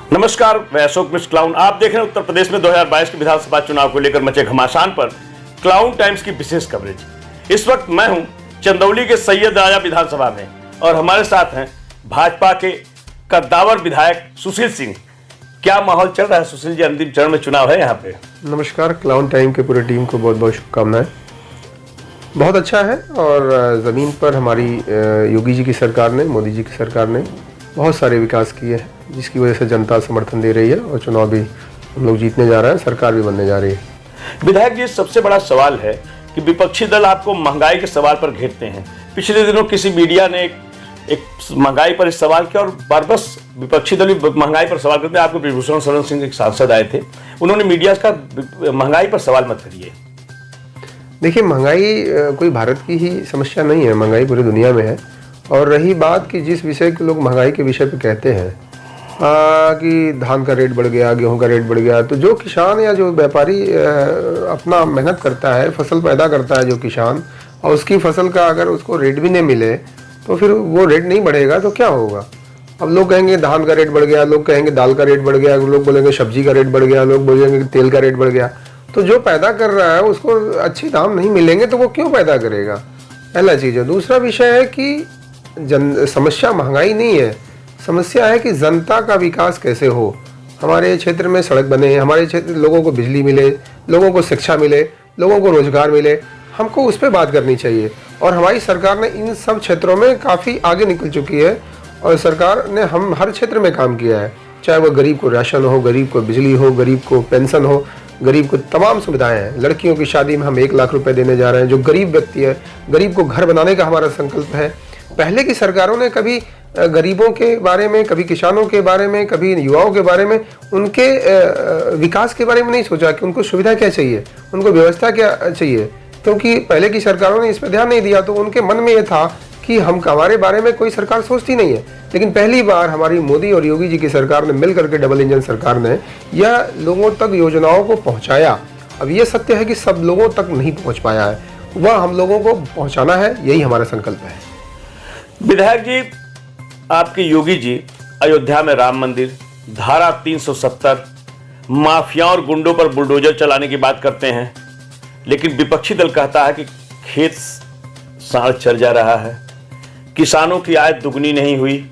नमस्कार, मैं अशोक मिश्र क्लाउन। आप देख रहे हैं उत्तर प्रदेश में 2022 के विधानसभा चुनाव को लेकर मचे घमासान पर क्लाउन टाइम्स की विशेष कवरेज। इस वक्त मैं हूं चंदौली के सैयद राजा विधानसभा में और हमारे साथ हैं भाजपा के कद्दावर विधायक सुशील सिंह। क्या माहौल चल रहा है सुशील जी? अंतिम चरण में चुनाव है यहाँ पे। नमस्कार, क्लाउन टाइम के पूरे टीम को बहुत बहुत शुभकामनाएं। बहुत अच्छा है और ज़मीन पर हमारी योगी जी की सरकार ने, मोदी जी की सरकार ने बहुत सारे विकास किए हैं, जिसकी वजह से जनता समर्थन दे रही है और चुनाव भी हम लोग जीतने जा रहे हैं, सरकार भी बनने जा रही है। विधायक जी, सबसे बड़ा सवाल है कि विपक्षी दल आपको महंगाई के सवाल पर घेरते हैं। पिछले दिनों किसी मीडिया ने एक महंगाई पर इस सवाल किया और बार बस विपक्षी दल भी महंगाई पर सवाल करते हैं। आपको ब्रिजभूषण शरण सिंह एक सांसद आए थे, उन्होंने मीडिया का महंगाई पर सवाल मत करिए। देखिए, महंगाई कोई भारत की ही समस्या नहीं है, महंगाई पूरी दुनिया में है। और रही बात कि जिस विषय के लोग महंगाई के विषय पे कहते हैं कि धान का रेट बढ़ गया, गेहूं का रेट बढ़ गया, तो जो किसान या जो व्यापारी अपना मेहनत करता है, फसल पैदा करता है जो किसान, और उसकी फसल का अगर उसको रेट भी नहीं मिले तो फिर वो रेट नहीं बढ़ेगा तो क्या होगा? अब लोग कहेंगे धान का रेट बढ़ गया, लोग कहेंगे दाल का रेट बढ़ गया, लोग बोलेंगे सब्जी का रेट बढ़ गया, लोग बोलेंगे तेल का रेट बढ़ गया। तो जो पैदा कर रहा है उसको अच्छे दाम नहीं मिलेंगे तो वो क्यों पैदा करेगा? पहला चीज़ है। दूसरा विषय है कि समस्या महंगाई नहीं है, समस्या है कि जनता का विकास कैसे हो। हमारे क्षेत्र में सड़क बने, हमारे क्षेत्र लोगों को बिजली मिले, लोगों को शिक्षा मिले, लोगों को रोजगार मिले, हमको उस पर बात करनी चाहिए। और हमारी सरकार ने इन सब क्षेत्रों में काफ़ी आगे निकल चुकी है और सरकार ने हम हर क्षेत्र में काम किया है, चाहे वो गरीब को राशन हो, गरीब को बिजली हो, गरीब को पेंशन हो, गरीब को तमाम सुविधाएं हैं। लड़कियों की शादी में हम 1 लाख रुपए देने जा रहे हैं। जो गरीब व्यक्ति है, गरीब को घर बनाने का हमारा संकल्प है। पहले की सरकारों ने कभी गरीबों के बारे में, कभी किसानों के बारे में, कभी युवाओं के बारे में, उनके विकास के बारे में नहीं सोचा कि उनको सुविधा क्या चाहिए, उनको व्यवस्था क्या चाहिए, क्योंकि पहले की सरकारों ने इस पर ध्यान नहीं दिया। तो उनके मन में ये था कि हमारे बारे में कोई सरकार सोचती नहीं है। लेकिन पहली बार हमारी मोदी और योगी जी की सरकार ने मिल करके, डबल इंजन सरकार ने यह लोगों तक योजनाओं को पहुँचाया। अब ये सत्य है कि सब लोगों तक नहीं पहुँच पाया है, वह हम लोगों को पहुँचाना है, यही हमारा संकल्प है। विधायक जी, आपके योगी जी अयोध्या में राम मंदिर, धारा 370, माफिया और गुंडों पर बुलडोजर चलाने की बात करते हैं, लेकिन विपक्षी दल कहता है कि खेत साढ़ चल जा रहा है, किसानों की आय दुगनी नहीं हुई,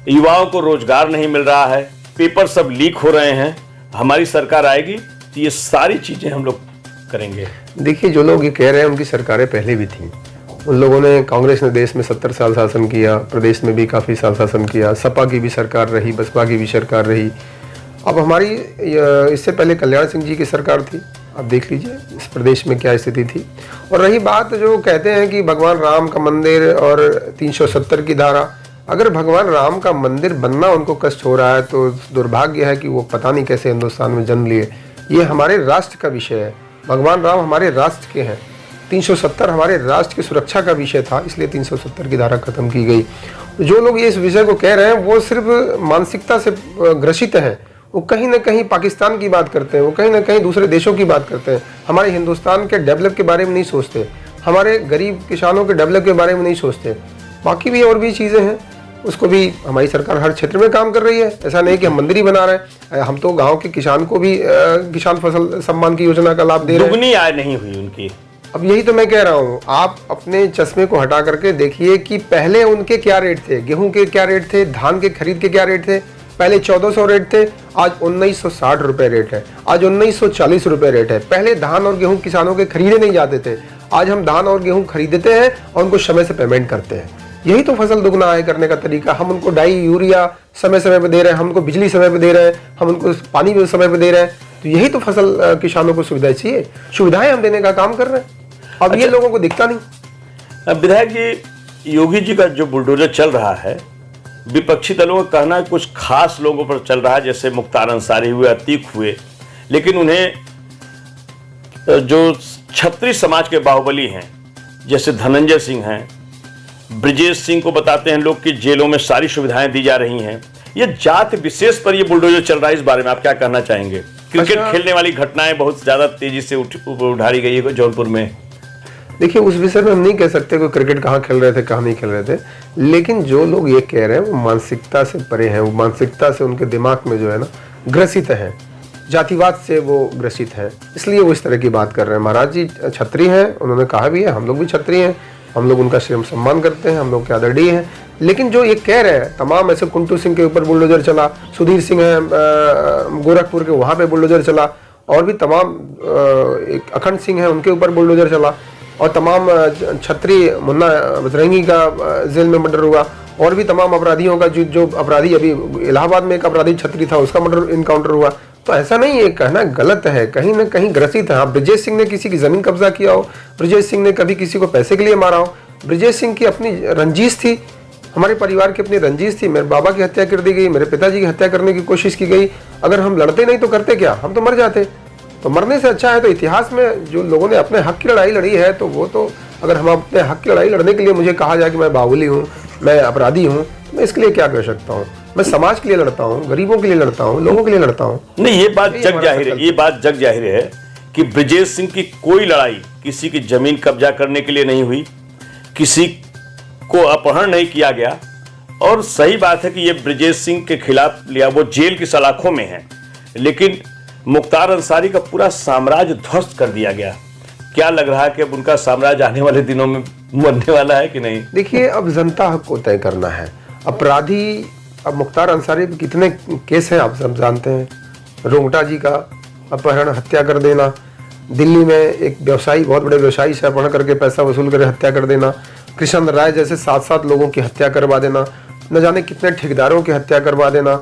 युवाओं को रोजगार नहीं मिल रहा है, पेपर सब लीक हो रहे हैं। हमारी सरकार आएगी तो ये सारी चीजें हम लोग करेंगे। देखिए, जो लोग ये कह रहे हैं उनकी सरकारें पहले भी थी। उन लोगों ने, कांग्रेस ने देश में 70 साल शासन किया, प्रदेश में भी काफ़ी साल शासन किया, सपा की भी सरकार रही, बसपा की भी सरकार रही। अब हमारी इससे पहले कल्याण सिंह जी की सरकार थी। आप देख लीजिए इस प्रदेश में क्या स्थिति थी। और रही बात जो कहते हैं कि भगवान राम का मंदिर और 370 की धारा, अगर भगवान राम का मंदिर बनना उनको कष्ट हो रहा है तो दुर्भाग्य है कि वो पता नहीं कैसे हिंदुस्तान में जन्म लिए। ये हमारे राष्ट्र का विषय है, भगवान राम हमारे राष्ट्र के हैं। 370 हमारे राष्ट्र की सुरक्षा का विषय था, इसलिए 370 की धारा खत्म की गई। जो लोग ये इस विषय को कह रहे हैं वो सिर्फ मानसिकता से ग्रसित हैं। वो कहीं ना कहीं पाकिस्तान की बात करते हैं, वो कहीं ना कहीं दूसरे देशों की बात करते हैं, हमारे हिंदुस्तान के डेवलप के बारे में नहीं सोचते, हमारे गरीब किसानों के डेवलप के बारे में नहीं सोचते। बाकी भी और भी चीज़ें हैं, उसको भी हमारी सरकार हर क्षेत्र में काम कर रही है। ऐसा नहीं कि हम मंदिर ही बना रहे हैं, हम तो गाँव के किसान को भी किसान फसल सम्मान की योजना का लाभ दे रहे हैं। दुगनी आय नहीं हुई उनकी। अब यही तो मैं कह रहा हूँ, आप अपने चश्मे को हटा करके देखिए कि पहले उनके क्या रेट थे, गेहूं के क्या रेट थे, धान के खरीद के क्या रेट थे। पहले 1400 रेट थे, आज 1960 रुपए रेट है, आज 1940 रुपए रेट है। पहले धान और गेहूं किसानों के खरीदे नहीं जाते थे, आज हम धान और गेहूं खरीदते हैं और उनको समय से पेमेंट करते हैं। यही तो फसल दुगना आय करने का तरीका। हम उनको डाई यूरिया समय समय पे दे रहे हैं, हम उनको बिजली समय पे दे रहे हैं, हम उनको पानी भी समय पे दे रहे हैं। तो यही तो फसल किसानों को सुविधाएं चाहिए, सुविधाएं हम देने का काम कर रहे हैं। अब ये लोगों को दिखता नहीं। विधायक जी, योगी जी का जो बुलडोजर चल रहा है, विपक्षी दलों का कहना है कुछ खास लोगों पर चल रहा है, जैसे मुख्तार अंसारी हुए, अतीक हुए, लेकिन उन्हें जो छत्री समाज के बाहुबली हैं जैसे धनंजय सिंह हैं, ब्रिजेश सिंह को बताते हैं लोग कि जेलों में सारी सुविधाएं दी जा रही हैं। ये जात विशेष पर ये बुलडोजर चल रहा है, इस बारे में आप क्या कहना चाहेंगे? क्रिकेट खेलने वाली घटनाएं बहुत ज्यादा तेजी से उठाई गई है जौनपुर में। देखिए उस विषय में हम नहीं कह सकते कोई क्रिकेट कहाँ खेल रहे थे कहाँ नहीं खेल रहे थे, लेकिन जो लोग ये कह रहे हैं वो मानसिकता से परे हैं, वो मानसिकता से उनके दिमाग में जो है ना ग्रसित है, जातिवाद से वो ग्रसित है, इसलिए वो इस तरह की बात कर रहे हैं। महाराज जी क्षत्रिय हैं, उन्होंने कहा भी है, हम लोग भी क्षत्रिय हैं, हम लोग उनका श्रेय सम्मान करते हैं, हम लोग के आदरणीय हैं। लेकिन जो ये कह रहे हैं तमाम ऐसे कुंटू सिंह के ऊपर बुलडोजर चला, सुधीर सिंह है गोरखपुर के, वहाँ पे बुलडोजर चला, और भी तमाम एक अखंड सिंह है उनके ऊपर बुलडोजर चला, और तमाम छत्री मुन्ना बजरंगी का जेल में मर्डर हुआ, और भी तमाम अपराधियों का जो अपराधी अभी इलाहाबाद में एक अपराधी छत्री था उसका मर्डर इनकाउंटर हुआ। तो ऐसा नहीं है, कहना गलत है, कहीं ना कहीं ग्रसित है। हाँ, ब्रजेश सिंह ने किसी की जमीन कब्जा किया हो, ब्रजेश सिंह ने कभी किसी को पैसे के लिए मारा हो, ब्रजेश सिंह की अपनी रंजिश थी, हमारे परिवार की अपनी रंजिश थी, मेरे बाबा की हत्या कर दी गई, मेरे पिताजी की हत्या करने की कोशिश की गई। अगर हम लड़ते नहीं तो करते क्या, हम तो मर जाते। तो मरने से अच्छा है तो इतिहास में जो लोगों ने अपने हक की लड़ाई लड़ी है, तो वो तो अगर हम अपने हक की लड़ाई लड़ने के लिए मुझे कहा जाए कि मैं बाहुली हूँ, मैं अपराधी हूँ, मैं इसके लिए क्या कर सकता हूँ? मैं समाज के लिए लड़ता हूँ, गरीबों के लिए लड़ता हूँ, लोगों के लिए लड़ता हूँ। नहीं, ये बात जग जाहिर है, ये बात जग जाहिर है कि ब्रजेश सिंह की कोई लड़ाई किसी की जमीन कब्जा करने के लिए नहीं हुई, किसी को अपहरण नहीं किया गया। और सही बात है कि ये ब्रजेश सिंह के खिलाफ लिया, वो जेल की सलाखों में है, लेकिन मुख्तार अंसारी का पूरा साम्राज्य ध्वस्त कर दिया गया। क्या लग रहा है कि अब उनका साम्राज्य आने वाले दिनों में मरने वाला है कि नहीं? देखिए, अब जनता हक को तय करना है। अपराधी, अब मुख्तार अंसारी पे कितने केस हैं आप सब जानते हैं। रोंगटा जी का अपहरण, हत्या कर देना, दिल्ली में एक व्यवसायी, बहुत बड़े व्यवसायी से अपहरण करके पैसा वसूल कर हत्या कर देना, कृष्ण राय जैसे 7-7 लोगों की हत्या करवा देना, न जाने कितने ठेकेदारों की हत्या करवा देना,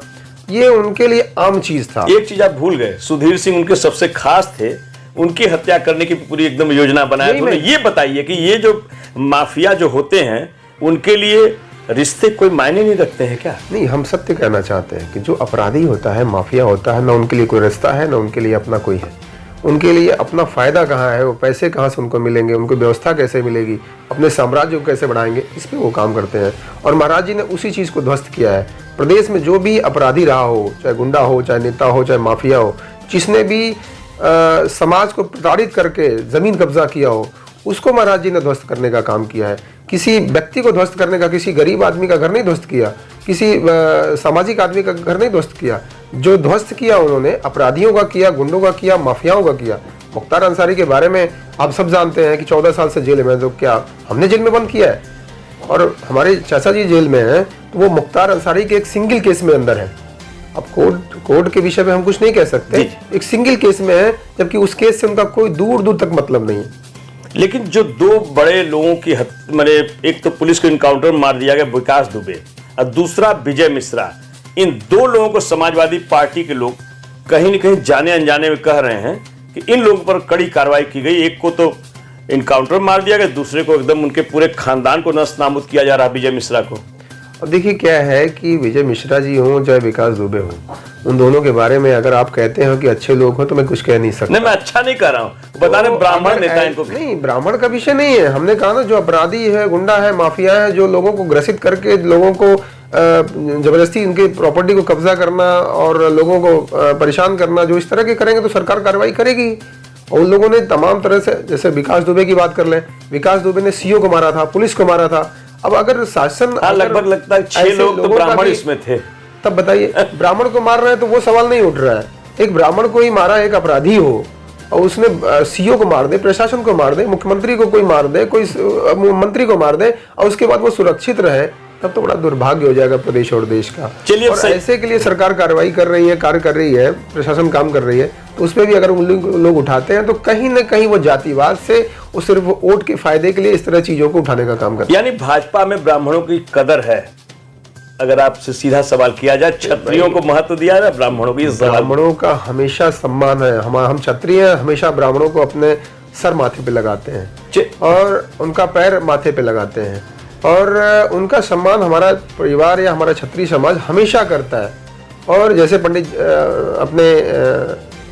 ये उनके लिए आम चीज था। एक चीज आप भूल गए, सुधीर सिंह उनके सबसे खास थे, उनकी हत्या करने की पूरी एकदम योजना बनाया। तो ये बताइए कि ये जो माफिया जो होते हैं उनके लिए रिश्ते कोई मायने नहीं रखते हैं क्या? नहीं, हम सत्य कहना चाहते हैं कि जो अपराधी होता है, माफिया होता है, ना उनके लिए कोई रिश्ता है, ना उनके लिए अपना कोई है। उनके लिए अपना फायदा कहाँ है, वो पैसे कहाँ से उनको मिलेंगे, उनको व्यवस्था कैसे मिलेगी, अपने साम्राज्य को कैसे बढ़ाएंगे, इस पे वो काम करते हैं। और महाराज जी ने उसी चीज़ को ध्वस्त किया है। प्रदेश में जो भी अपराधी रहा हो, चाहे गुंडा हो, चाहे नेता हो, चाहे माफिया हो, जिसने भी समाज को प्रताड़ित करके ज़मीन कब्जा किया हो, उसको महाराज जी ने ध्वस्त करने का काम किया है। किसी व्यक्ति को ध्वस्त करने का, किसी गरीब आदमी का घर नहीं ध्वस्त किया, किसी सामाजिक आदमी का घर नहीं ध्वस्त किया। जो ध्वस्त किया उन्होंने अपराधियों का किया, गुंडों का किया, माफियाओं का किया। मुख्तार अंसारी के बारे में आप सब जानते हैं कि 14 साल से जेल में, तो क्या हमने जेल में बंद किया है? और हमारे चाचा जी जेल में हैं, तो वो मुख्तार अंसारी के एक सिंगल केस में अंदर है। अब कोर्ट के विषय में हम कुछ नहीं कह सकते, एक सिंगल केस में है, जबकि उस केस से उनका कोई दूर दूर तक मतलब नहीं है। लेकिन जो दो बड़े लोगों की मैंने, एक तो पुलिस को इनकाउंटर मार दिया गया विकास दुबे, और दूसरा विजय मिश्रा, इन दो लोगों को समाजवादी पार्टी के लोग कहीं न कहीं जाने अनजाने में कह रहे हैं कि इन लोगों पर कड़ी कार्रवाई की गई। एक को तो इनकाउंटर मार दिया गया, दूसरे को एकदम उनके पूरे खानदान को नस्त नाबूद किया जा रहा है, विजय मिश्रा को। अब देखिए क्या है कि विजय मिश्रा जी हों चाहे विकास दुबे हों, उन दोनों के बारे में अगर आप कहते हैं कि अच्छे लोग हो तो मैं कुछ कह नहीं सकता। नहीं, मैं अच्छा नहीं कर रहा हूँ, बता रहे ब्राह्मण नेता इनको। नहीं, ब्राह्मण का विषय नहीं है। हमने कहा ना, जो अपराधी है, गुंडा है, माफिया है, जो लोगों को ग्रसित करके लोगों को जबरदस्ती उनकी प्रॉपर्टी को कब्जा करना और लोगों को परेशान करना, जो इस तरह के करेंगे तो सरकार कार्रवाई करेगी। और उन लोगों ने तमाम तरह से, जैसे विकास दुबे की बात कर लें, विकास दुबे ने सीओ को मारा था, पुलिस को मारा था। अब अगर शासन, लगभग लगता है 6 लोग तो ब्राह्मण इसमें थे, तब बताइए ब्राह्मण को मार रहे हैं तो वो सवाल नहीं उठ रहा है। एक ब्राह्मण को ही मारा, एक अपराधी हो, और उसने सीओ को मार दे, प्रशासन को मार दे, मुख्यमंत्री को कोई मार दे, कोई मंत्री को मार दे, और उसके बाद वो सुरक्षित रहे, तब तो बड़ा दुर्भाग्य हो जाएगा प्रदेश और देश का। चलिए, और ऐसे के लिए सरकार कार्रवाई कर रही है, कार्य कर रही है, प्रशासन काम कर रही है, तो उस पर भी अगर लोग उठाते हैं तो कहीं ना कहीं वो जातिवाद से, वो सिर्फ वोट के फायदे के लिए इस तरह चीजों को उठाने का काम करते हैं। यानी भाजपा में ब्राह्मणों की कदर है? अगर आपसे सीधा सवाल किया जाए, क्षत्रियों को महत्व दिया है, ब्राह्मणों की? ब्राह्मणों का हमेशा सम्मान है। हम क्षत्रिय हैं, हमेशा ब्राह्मणों को अपने सर माथे पे लगाते हैं और उनका पैर माथे पे लगाते हैं, और उनका सम्मान हमारा परिवार या हमारा क्षत्रिय समाज हमेशा करता है। और जैसे पंडित अपने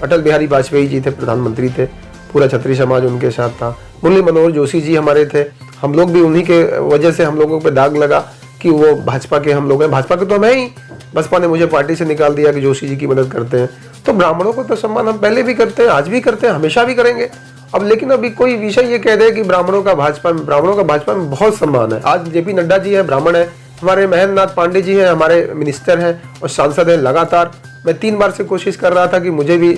अटल बिहारी वाजपेयी जी थे, प्रधानमंत्री थे, पूरा क्षत्रिय समाज उनके साथ था। मुरली मनोहर जोशी जी हमारे थे, हम लोग भी उन्हीं के वजह से हम लोगों पे दाग लगा कि वो भाजपा के हम लोग हैं। भाजपा के तो हम हैं ही, बसपा ने मुझे पार्टी से निकाल दिया कि जोशी जी की मदद करते हैं। तो ब्राह्मणों को तो सम्मान हम पहले भी करते हैं, आज भी करते हैं, हमेशा भी करेंगे। अब लेकिन अभी कोई विषय ये कह दे कि ब्राह्मणों का भाजपा में बहुत सम्मान है। आज जेपी नड्डा जी है, ब्राह्मण है, हमारे महेंद्र नाथ पांडे जी हैं, हमारे मिनिस्टर हैं और सांसद हैं। लगातार मैं 3 बार से कोशिश कर रहा था कि मुझे भी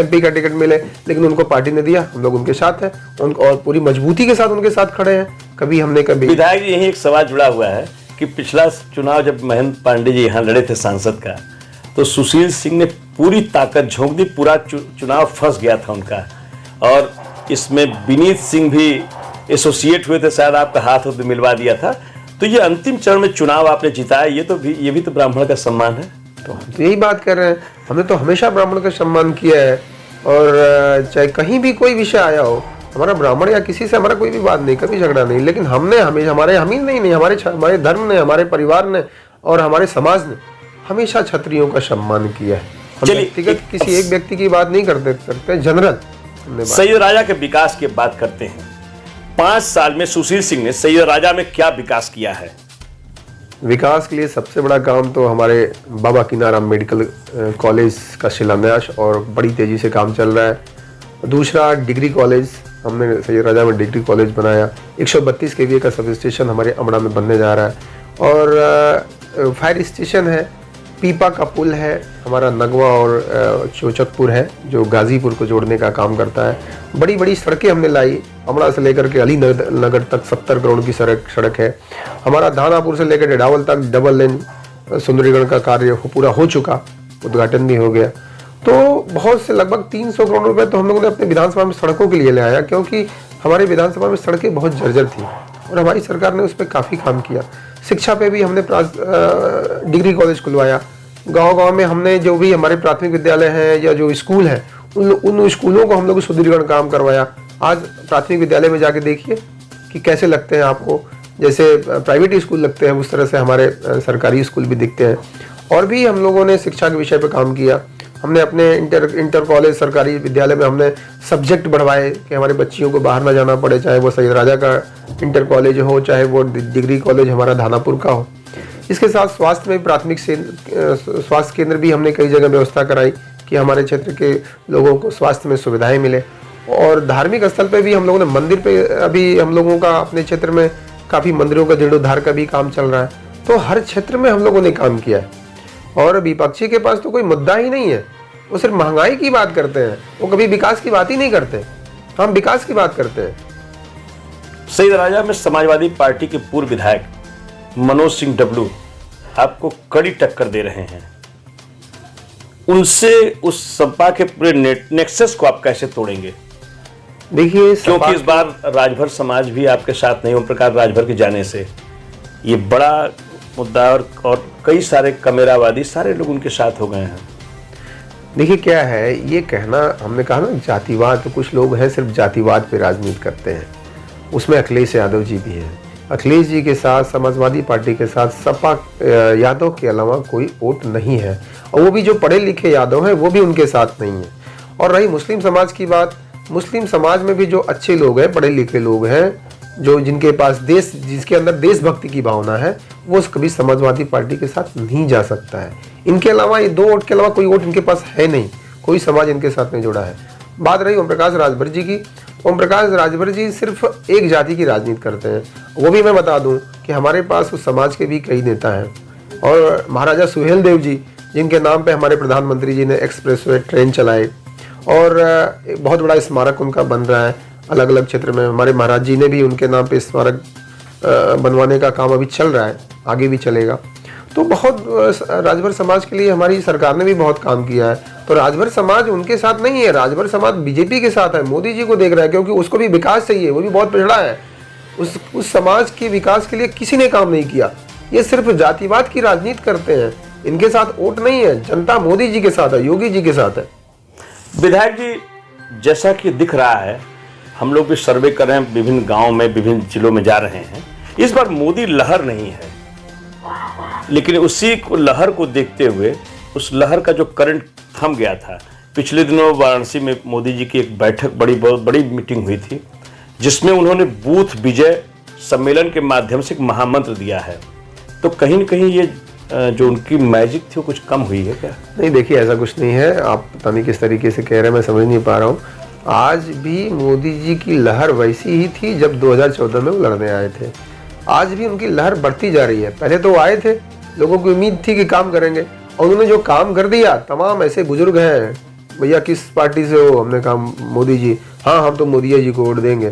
MP का टिकट मिले, लेकिन उनको पार्टी ने दिया। हम लोग उनके साथ हैं और पूरी मजबूती के साथ उनके साथ खड़े हैं। कभी विधायक जी, यही एक सवाल जुड़ा हुआ है कि पिछला चुनाव जब महेंद्र पांडे जी यहाँ लड़े थे सांसद का, तो सुशील सिंह ने पूरी ताकत झोंक दी, पूरा चुनाव फंस गया था उनका। और इसमें विनीत सिंह भी एसोसिएट हुए थे, शायद आपका हाथ मिलवा दिया था। तो ये अंतिम चरण में चुनाव आपने जिताया, ये भी तो ब्राह्मण का सम्मान है। तो हम तो यही बात कर रहे हैं, हमने तो हमेशा ब्राह्मण का सम्मान किया है। और चाहे कहीं भी कोई विषय आया हो, हमारा ब्राह्मण या किसी से हमारा कोई भी बात नहीं, कभी झगड़ा नहीं, लेकिन हमने हमेशा हमारे धर्म ने, हमारे परिवार ने और हमारे समाज ने हमेशा क्षत्रियों का सम्मान किया है। हम व्यक्तिगत किसी एक व्यक्ति की बात नहीं करते, जनरल सैयद राजा के विकास की बात करते हैं। 5 साल में सुशील सिंह ने सैयद राजा में क्या विकास किया है? विकास के लिए सबसे बड़ा काम तो हमारे बाबा कीनाराम मेडिकल कॉलेज का शिलान्यास और बड़ी तेजी से काम चल रहा है। दूसरा, डिग्री कॉलेज, हमने सैयद राजा में डिग्री कॉलेज बनाया। 132 kVA का सब स्टेशन हमारे अमड़ा में बनने जा रहा है। और फायर स्टेशन है, पीपा का पुल है, हमारा नगवा और चोचकपुर है जो गाजीपुर को जोड़ने का काम करता है। बड़ी बड़ी सड़कें हमने लाई, अमड़ा से लेकर के अली नगर तक 70 करोड़ की सड़क है। हमारा धानापुर से लेकर डेडावल तक डबल लेन सुंदरीगढ़ का कार्य पूरा हो चुका, उद्घाटन भी हो गया। तो बहुत से लगभग 300 करोड़ रुपए तो हम लोगों ने अपने विधानसभा में सड़कों के लिए ले आया, क्योंकि हमारे विधानसभा में सड़कें बहुत जर्जर थी और हमारी सरकार ने उस पर काफ़ी काम किया। शिक्षा पे भी हमने डिग्री कॉलेज खुलवाया। गांव-गांव में हमने जो भी हमारे प्राथमिक विद्यालय हैं या जो स्कूल हैं, उन स्कूलों को हम लोग सुदृढ़ीकरण काम करवाया। आज प्राथमिक विद्यालय में जाके देखिए कि कैसे लगते हैं आपको, जैसे प्राइवेट स्कूल लगते हैं उस तरह से हमारे सरकारी स्कूल भी दिखते हैं। और भी हम लोगों ने शिक्षा के विषय पर काम किया। हमने अपने इंटर कॉलेज सरकारी विद्यालय में हमने सब्जेक्ट बढ़वाए कि हमारे बच्चियों को बाहर ना जाना पड़े, चाहे वो सैयद राजा का इंटर कॉलेज हो, चाहे वो डिग्री कॉलेज हमारा धानापुर का हो। इसके साथ स्वास्थ्य में प्राथमिक स्वास्थ्य केंद्र भी हमने कई जगह व्यवस्था कराई कि हमारे क्षेत्र के लोगों को स्वास्थ्य में सुविधाएं मिले। और धार्मिक स्थल पे भी हम लोगों ने मंदिर पे, अभी हम लोगों का अपने क्षेत्र में काफ़ी मंदिरों का जीर्णोद्धार का भी काम चल रहा है। तो हर क्षेत्र में हम लोगों ने काम किया है। और विपक्षी के पास तो कोई मुद्दा ही नहीं है, वो सिर्फ महंगाई की बात करते हैं, वो कभी विकास की बात ही नहीं करते। हम विकास की बात करते हैं। सैयद राजा में समाजवादी पार्टी के पूर्व विधायक मनोज सिंह डबलू आपको कड़ी टक्कर दे रहे हैं। उनसे उस सपा के पूरे नेक्सस को आप कैसे तोड़ेंगे? देखिए, क्योंकि इस बार राजभर समाज भी आपके साथ नहीं, ओम प्रकाश राजभर के जाने से ये बड़ा मुद्दा, और कई सारे कमेरावादी सारे लोग उनके साथ हो गए हैं। देखिए क्या है, ये कहना, हमने कहा ना जातिवाद, तो कुछ लोग हैं सिर्फ जातिवाद पे राजनीति करते हैं। उसमें अखिलेश यादव जी भी हैं। अखिलेश जी के साथ समाजवादी पार्टी के साथ सपा यादव के अलावा कोई वोट नहीं है, और वो भी जो पढ़े लिखे यादव हैं वो भी उनके साथ नहीं है। और रही मुस्लिम समाज की बात, मुस्लिम समाज में भी जो अच्छे लोग हैं, पढ़े लिखे लोग हैं, जो जिनके पास जिसके अंदर देशभक्ति की भावना है, वो कभी समाजवादी पार्टी के साथ नहीं जा सकता है। इनके अलावा, ये 2 वोट के अलावा कोई वोट इनके पास है नहीं, कोई समाज इनके साथ नहीं जुड़ा है। बात रही ओम प्रकाश राजभर जी की, ओम प्रकाश राजभर जी सिर्फ एक जाति की राजनीति करते हैं। वो भी मैं बता दूं कि हमारे पास उस समाज के भी कई नेता हैं। और महाराजा सुहेल देव जी, जिनके नाम पे हमारे प्रधानमंत्री जी ने एक्सप्रेसवे ट्रेन चलाए, और एक बहुत बड़ा स्मारक उनका बन रहा है अलग अलग क्षेत्र में। हमारे महाराज जी ने भी उनके नाम पे स्मारक बनवाने का काम अभी चल रहा है, आगे भी चलेगा। तो बहुत राजभर समाज के लिए हमारी सरकार ने भी बहुत काम किया है। तो राजभर समाज उनके साथ नहीं है, राजभर समाज बीजेपी के साथ है, मोदी जी को देख रहा है, क्योंकि उसको भी विकास चाहिए, वो भी बहुत पिछड़ा है। उस समाज के विकास के लिए किसी ने काम नहीं किया। ये सिर्फ जातिवाद की राजनीति करते हैं, इनके साथ वोट नहीं है, जनता मोदी जी के साथ है, योगी जी के साथ है। विधायक जी, जैसा कि दिख रहा है, हम लोग भी सर्वे कर रहे हैं, विभिन्न गाँव में, विभिन्न जिलों में जा रहे हैं, इस बार मोदी लहर नहीं है, लेकिन उसी लहर को देखते हुए, उस लहर का जो करंट थम गया था, पिछले दिनों वाराणसी में मोदी जी की एक बैठक, बहुत बड़ी मीटिंग हुई थी, जिसमें उन्होंने बूथ विजय सम्मेलन के माध्यम से एक महामंत्र दिया है। तो कहीं न कहीं ये जो उनकी मैजिक थी वो कुछ कम हुई है क्या? नहीं, देखिए ऐसा कुछ नहीं है। आप पता नहीं किस तरीके से कह रहे हैं, मैं समझ नहीं पा रहा हूँ। आज भी मोदी जी की लहर वैसी ही थी जब 2014 में वो लड़ने आए थे। आज भी उनकी लहर बढ़ती जा रही है। पहले तो वो आए थे, लोगों की उम्मीद थी कि काम करेंगे, और उन्होंने जो काम कर दिया, तमाम ऐसे बुजुर्ग हैं, भैया किस पार्टी से हो, हमने कहा मोदी जी, हाँ हम तो मोदी जी को वोट देंगे।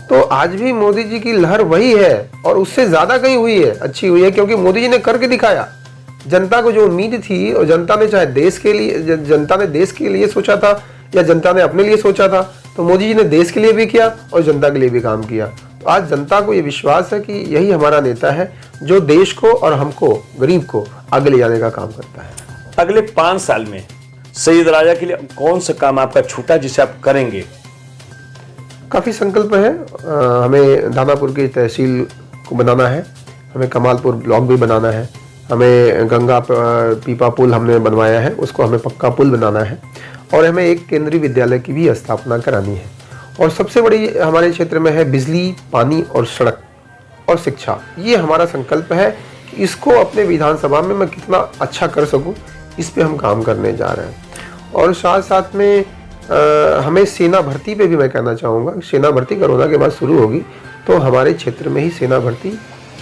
तो आज भी मोदी जी की लहर वही है, और उससे ज़्यादा कहीं हुई है, अच्छी हुई है, क्योंकि मोदी जी ने करके दिखाया। जनता को जो उम्मीद थी, और जनता ने चाहे देश के लिए, जनता ने देश के लिए सोचा था या जनता ने अपने लिए सोचा था, तो मोदी जी ने देश के लिए भी किया और जनता के लिए भी काम किया। तो आज जनता को ये विश्वास है कि यही हमारा नेता है जो देश को और हमको, गरीब को आगे ले जाने का काम करता है। अगले 5 साल में सैयद राजा के लिए कौन सा काम आपका छूटा जिसे आप करेंगे? काफ़ी संकल्प है। हमें दानापुर की तहसील को बनाना है, हमें कमालपुर ब्लॉक भी बनाना है, हमें गंगा पीपा पुल हमने बनवाया है, उसको हमें पक्का पुल बनाना है, और हमें एक केंद्रीय विद्यालय की भी स्थापना करानी है। और सबसे बड़ी हमारे क्षेत्र में है बिजली, पानी और सड़क और शिक्षा। ये हमारा संकल्प है कि इसको अपने विधानसभा में मैं कितना अच्छा कर सकूं, इस पे हम काम करने जा रहे हैं। और साथ साथ में हमें सेना भर्ती पे भी मैं कहना चाहूँगा। सेना भर्ती कोरोना के बाद शुरू होगी, तो हमारे क्षेत्र में ही सेना भर्ती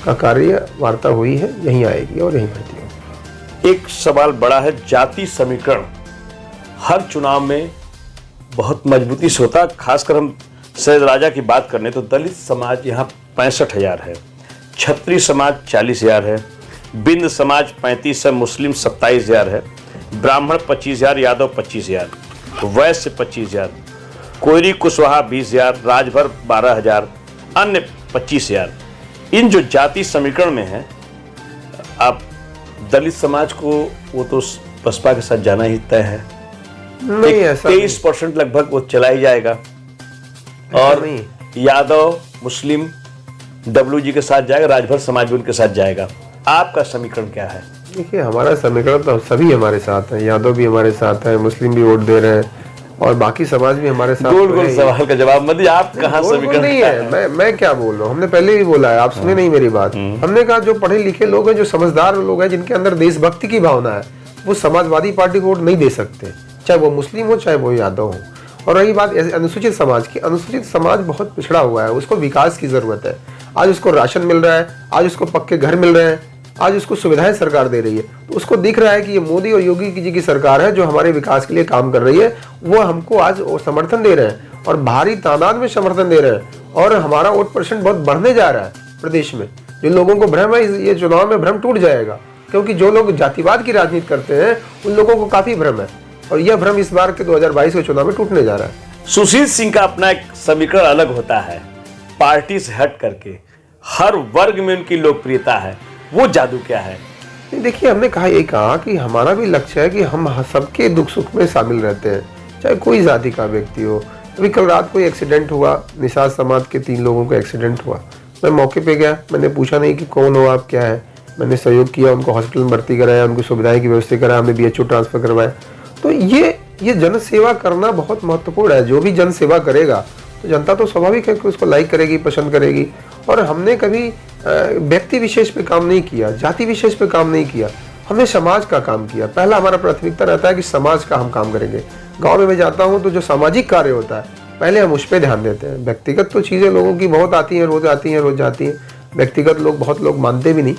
का कार्य वार्ता हुई है, यहीं आएगी और यहीं भर्ती होगी। एक सवाल बड़ा है, जाति समीकरण हर चुनाव में बहुत मजबूती से होता है। खासकर हम सैयद राजा की बात करें तो दलित समाज यहाँ 65,000 है, क्षत्रिय समाज 40,000 है, बिंद समाज 35 है, मुस्लिम 27,000 है, ब्राह्मण 25,000, यादव 25,000, वैश्य 25,000, कोयरी कुशवाहा 20,000, राजभर 12,000, अन्य 25,000। इन जो जाति समीकरण में है, आप दलित समाज को, वो तो बसपा के साथ जाना ही तय है, नहीं ऐसा 23% लगभग वो चला ही जाएगा, और यादव मुस्लिम डब्ल्यू जी के साथ जाएगा, राजभर समाज भी उनके साथ जाएगा। आपका समीकरण क्या है? देखिए, हमारा समीकरण तो सभी हमारे साथ है, यादव भी हमारे साथ है, मुस्लिम भी वोट दे रहे हैं, और बाकी समाज भी हमारे साथ। गोल गोल सवाल का जवाब मत दीजिए, आप कहाँ समीकरण नहीं है। मैं क्या बोल रहा हूँ, हमने पहले भी बोला है, आप सुने नहीं मेरी बात। हमने कहा जो पढ़े लिखे लोग हैं, जो समझदार लोग हैं, जिनके अंदर देशभक्ति की भावना है, वो समाजवादी पार्टी को वोट नहीं दे सकते, चाहे वो मुस्लिम हो चाहे वो यादव हो। और रही बात अनुसूचित समाज की, अनुसूचित समाज बहुत पिछड़ा हुआ है, उसको विकास की जरूरत है। आज उसको राशन मिल रहा है, आज उसको पक्के घर मिल रहे हैं, आज उसको सुविधाएं सरकार दे रही है, तो उसको दिख रहा है कि ये मोदी और योगी जी की सरकार है जो हमारे विकास के लिए काम कर रही है। वो हमको आज समर्थन दे रहे हैं, और भारी तादाद में समर्थन दे रहे हैं, और हमारा वोट परसेंट बहुत बढ़ने जा रहा है प्रदेश में। जो लोगों को भ्रम है, ये चुनाव में भ्रम टूट जाएगा, क्योंकि जो लोग जातिवाद की राजनीति करते हैं उन लोगों को काफी भ्रम है, और यह भ्रम इस बार के 2022 के चुनाव में टूटने जा रहा है। सुशील सिंह का अपना एक समीकरण अलग होता है, पार्टी से हट करके हर वर्ग में उनकी लोकप्रियता है, वो जादू क्या है? देखिए, हमने कहा कि हमारा भी लक्ष्य है कि हम सबके दुख सुख में शामिल रहते हैं, चाहे कोई जाति का व्यक्ति हो। अभी कल रात कोई एक्सीडेंट हुआ, निषाद समाज के 3 लोगों का एक्सीडेंट हुआ, मैं मौके पे गया, मैंने पूछा नहीं कि कौन हो आप, क्या है, मैंने सहयोग किया, उनको हॉस्पिटल में भर्ती कराया, उनकी सुविधाएं की व्यवस्था कराया, हमने BHO ट्रांसफर करवाया। तो ये जन सेवा करना बहुत महत्वपूर्ण है। जो भी जन सेवा करेगा तो जनता तो स्वाभाविक है कि उसको लाइक करेगी, पसंद करेगी। और हमने कभी व्यक्ति विशेष पे काम नहीं किया, जाति विशेष पे काम नहीं किया, हमने समाज का काम किया। पहला हमारा प्राथमिकता रहता है कि समाज का हम काम करेंगे। गांव में मैं जाता हूं तो जो सामाजिक कार्य होता है, पहले हम उस पर ध्यान देते हैं। व्यक्तिगत तो चीज़ें लोगों की बहुत आती हैं, रोज आती हैं, रोज जाती हैं, व्यक्तिगत बहुत लोग मानते भी नहीं।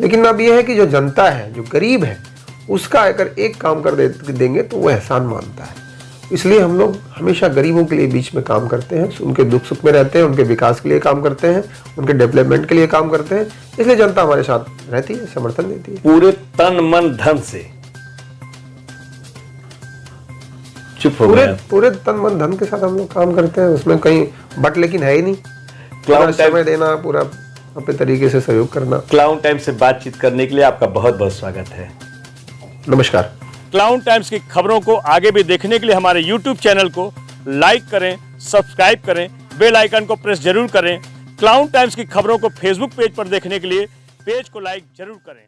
लेकिन अब यह है कि जो जनता है, जो गरीब है, उसका अगर एक काम कर देंगे तो वो एहसान मानता है। इसलिए हम लोग हमेशा गरीबों के लिए बीच में काम करते हैं, उनके दुख सुख में रहते हैं, उनके विकास के लिए काम करते हैं, उनके डेवलपमेंट के लिए काम करते हैं। इसलिए जनता हमारे साथ रहती है, समर्थन देती है। पूरे तन मन धन से चुप हो गए। पूरे तन मन धन के साथ हम लोग काम करते हैं, उसमें कहीं बट लेकिन है ही नहीं। पूरा समय देना, पूरा अपने तरीके से सहयोग करना। क्लाउन टाइम से बातचीत करने के लिए आपका बहुत बहुत स्वागत है। नमस्कार। क्लाउन टाइम्स की खबरों को आगे भी देखने के लिए हमारे YouTube चैनल को लाइक करें, सब्सक्राइब करें, बेल आइकन को प्रेस जरूर करें। क्लाउन टाइम्स की खबरों को Facebook पेज पर देखने के लिए पेज को लाइक जरूर करें।